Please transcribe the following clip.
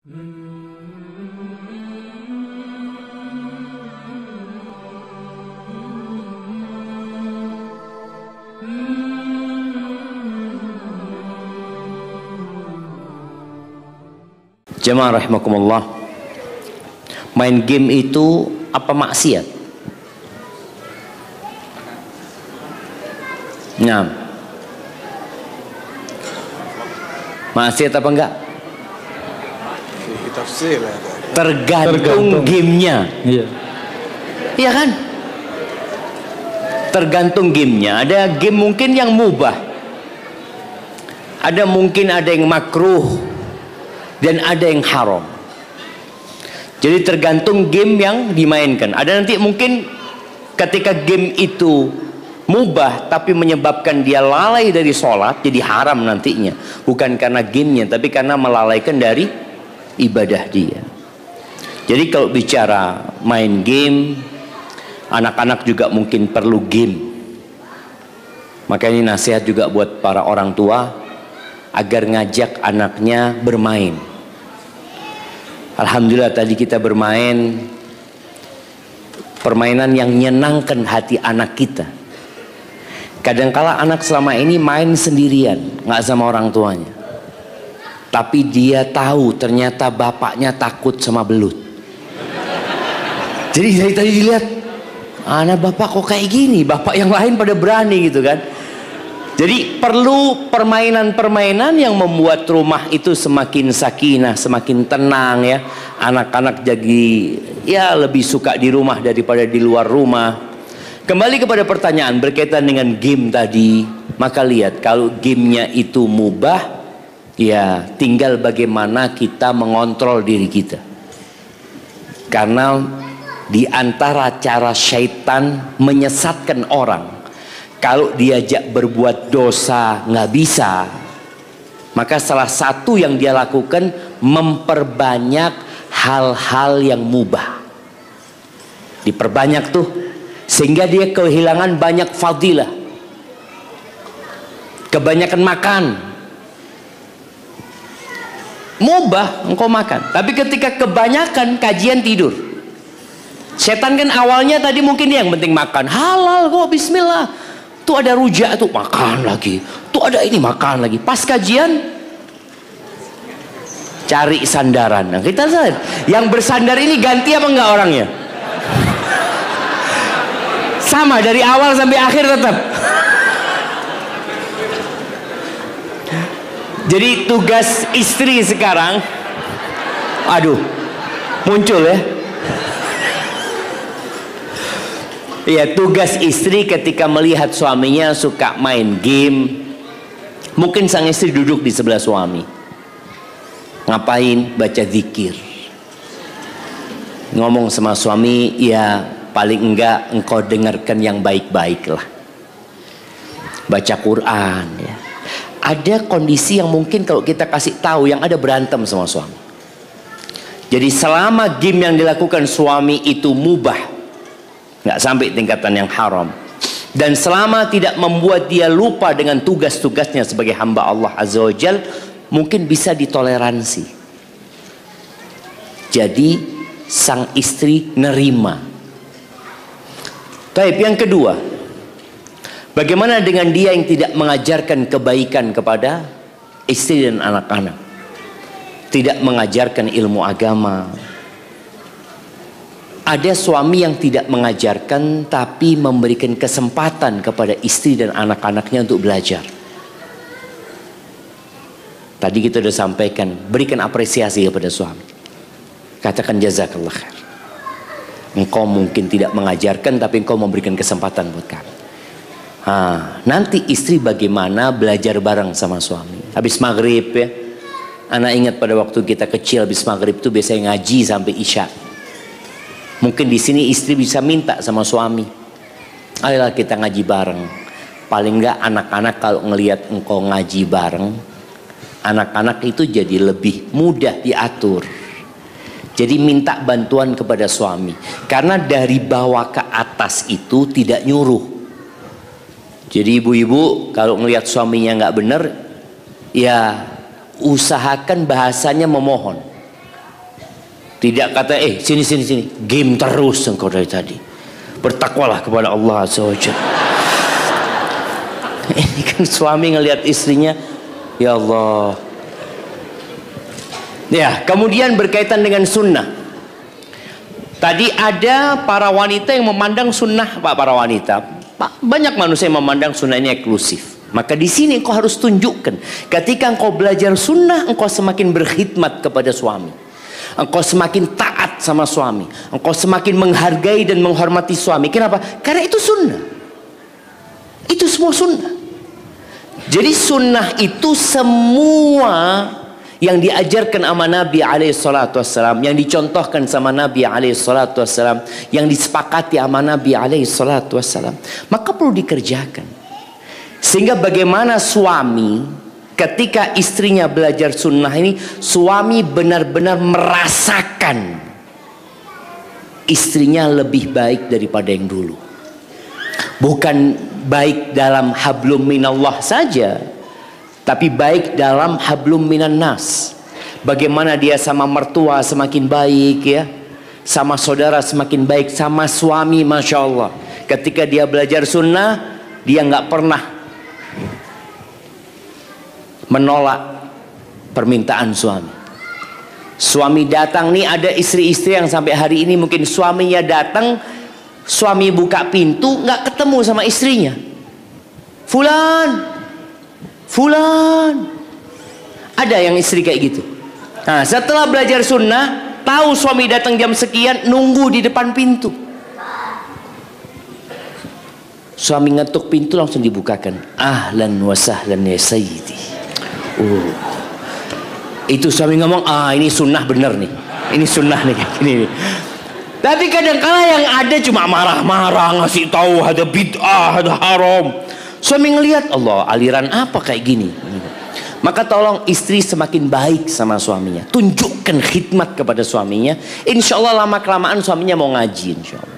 Jemaah rahimakumullah, main game itu apa maksiat? Nah, maksiat apa enggak? Tergantung gamenya. Iya kan? Tergantung gamenya. Ada game mungkin yang mubah, ada mungkin ada yang makruh, dan ada yang haram. Jadi tergantung game yang dimainkan. Ada nanti mungkin ketika game itu mubah tapi menyebabkan dia lalai dari sholat, jadi haram nantinya. Bukan karena gamenya, tapi karena melalaikan dari ibadah dia. Jadi kalau bicara main game, anak-anak juga mungkin perlu game. Maka ini nasihat juga buat para orang tua agar ngajak anaknya bermain. Alhamdulillah tadi kita bermain permainan yang menyenangkan hati anak kita. Kadangkala anak selama ini main sendirian, nggak sama orang tuanya. Tapi dia tahu ternyata bapaknya takut sama belut. Jadi dari tadi dilihat, anak bapak kok kayak gini, bapak yang lain pada berani gitu kan. Jadi perlu permainan-permainan yang membuat rumah itu semakin sakinah, semakin tenang ya. Anak-anak jadi ya lebih suka di rumah daripada di luar rumah. Kembali kepada pertanyaan berkaitan dengan game tadi, maka lihat kalau gamenya itu mubah, ya tinggal bagaimana kita mengontrol diri kita. Karena di antara cara syaitan menyesatkan orang, kalau diajak berbuat dosa nggak bisa, maka salah satu yang dia lakukan memperbanyak hal-hal yang mubah. Diperbanyak tuh sehingga dia kehilangan banyak fadilah. Kebanyakan makan, mubah engkau makan, tapi ketika kebanyakan kajian tidur. Setan kan awalnya tadi mungkin dia yang penting makan, halal kok, bismillah. Tuh ada rujak tuh makan lagi, tuh ada ini makan lagi. Pas kajian cari sandaran. Nah, kita lihat yang bersandar ini ganti apa enggak orangnya? Sama dari awal sampai akhir tetap. Jadi tugas istri sekarang, aduh, muncul ya. Ya, tugas istri ketika melihat suaminya suka main game, mungkin sang istri duduk di sebelah suami. Ngapain? Baca zikir. Ngomong sama suami, ya paling enggak engkau dengarkan yang baik-baik lah. Baca Quran ya. Ada kondisi yang mungkin kalau kita kasih tahu yang ada berantem sama suami. Jadi selama game yang dilakukan suami itu mubah, nggak sampai tingkatan yang haram, dan selama tidak membuat dia lupa dengan tugas-tugasnya sebagai hamba Allah Azza wa Jal, mungkin bisa ditoleransi. Jadi sang istri nerima. Baik, yang kedua, bagaimana dengan dia yang tidak mengajarkan kebaikan kepada istri dan anak-anak, tidak mengajarkan ilmu agama? Ada suami yang tidak mengajarkan tapi memberikan kesempatan kepada istri dan anak-anaknya untuk belajar. Tadi kita sudah sampaikan, berikan apresiasi kepada suami. Katakan jazakallah khair. Engkau mungkin tidak mengajarkan tapi engkau memberikan kesempatan buat kami. Nanti istri bagaimana belajar bareng sama suami. Habis maghrib ya. Anak ingat pada waktu kita kecil habis maghrib itu biasanya ngaji sampai isya. Mungkin di sini istri bisa minta sama suami, ayolah kita ngaji bareng. Paling enggak anak-anak kalau ngelihat engkau ngaji bareng, anak-anak itu jadi lebih mudah diatur. Jadi minta bantuan kepada suami, karena dari bawah ke atas itu tidak nyuruh. Jadi ibu-ibu kalau ngelihat suaminya nggak bener, ya usahakan bahasanya memohon. Tidak kata sini, game terus engkau dari tadi. Bertakwalah kepada Allah Azza wa Jalla. Ini kan suami ngelihat istrinya, ya Allah. Ya, kemudian berkaitan dengan sunnah. Tadi ada para wanita yang memandang sunnah, para wanita. Banyak manusia yang memandang sunnah ini eksklusif. Maka di sini engkau harus tunjukkan, ketika engkau belajar sunnah, engkau semakin berkhidmat kepada suami. Engkau semakin taat sama suami. Engkau semakin menghargai dan menghormati suami. Kenapa? Karena itu sunnah. Itu semua sunnah. Jadi sunnah itu semua yang diajarkan sama Nabi SAW, yang dicontohkan sama Nabi SAW, yang disepakati sama Nabi SAW, maka perlu dikerjakan. Sehingga bagaimana suami ketika istrinya belajar sunnah ini, suami benar-benar merasakan istrinya lebih baik daripada yang dulu. Bukan baik dalam hablum minallah saja, tapi baik dalam hablum minan nas. Bagaimana dia sama mertua semakin baik, ya, sama saudara semakin baik, sama suami, masya Allah. Ketika dia belajar sunnah, dia nggak pernah menolak permintaan suami. Suami datang nih, ada istri-istri yang sampai hari ini mungkin suaminya datang, suami buka pintu nggak ketemu sama istrinya. Fulan, ada yang istri kayak gitu. Nah, setelah belajar sunnah, tahu suami datang jam sekian, nunggu di depan pintu. Suami ngetuk pintu langsung dibukakan. Ahlan wa sahlan ya sayyidi. Itu suami ngomong, ini sunnah bener nih, ini sunnah nih, ini. Tapi kadang-kala yang ada cuma marah-marah, ngasih tahu ada bid'ah, ada haram. Suami ngelihat, Allah, aliran apa kayak gini. Maka tolong istri semakin baik sama suaminya, tunjukkan khidmat kepada suaminya. Insya Allah lama kelamaan suaminya mau ngaji, insya Allah.